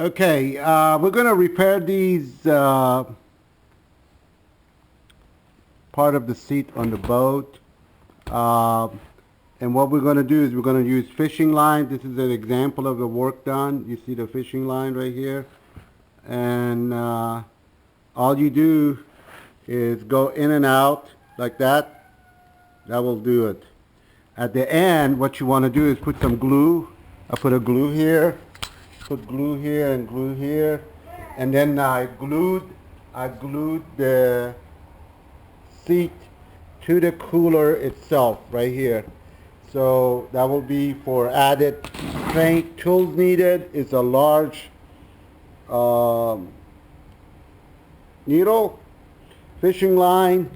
Okay, we're going to repair these part of the seat on the boat. And what we're going to do is we're going to use fishing line. This is an example of the work done. You see the fishing line right here. And all you do is go in and out like that. That will do it. At the end, what you want to do is put some glue. I put a glue here, put glue here and glue here. And then I glued the seat to the cooler itself right here. So that will be for added strength. Tools needed is a large needle, fishing line,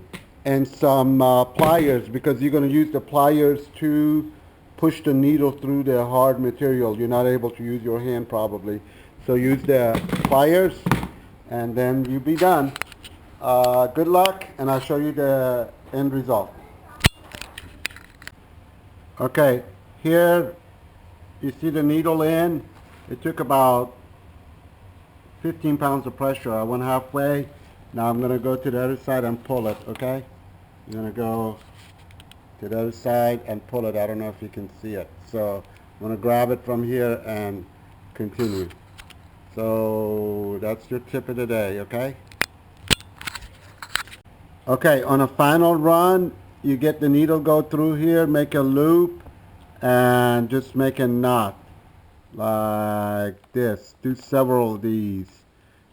and some pliers, because you're going to use the pliers to push the needle through the hard material. You're not able to use your hand probably. So use the pliers and then you'll be done. Good luck, and I'll show you the end result. Okay, here you see the needle in. It took about 15 pounds of pressure. I went halfway. Now I'm going to go to the other side and pull it, okay? I'm going to go to the other side and pull it. I don't know if you can see it. So I'm going to grab it from here and continue. So that's your tip of the day, okay? Okay, on a final run, you get the needle go through here, make a loop, and just make a knot like this. Do several of these.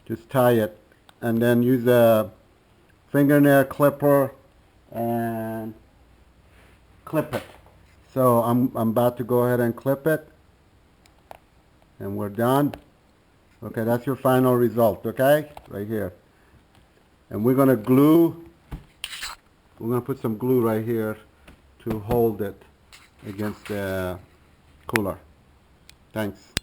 Just tie it, and then use a fingernail clipper and clip it. So I'm about to go ahead and clip it, and we're done. Okay, that's your final result, okay? Right here. And we're going to put some glue right here to hold it against the cooler. Thanks.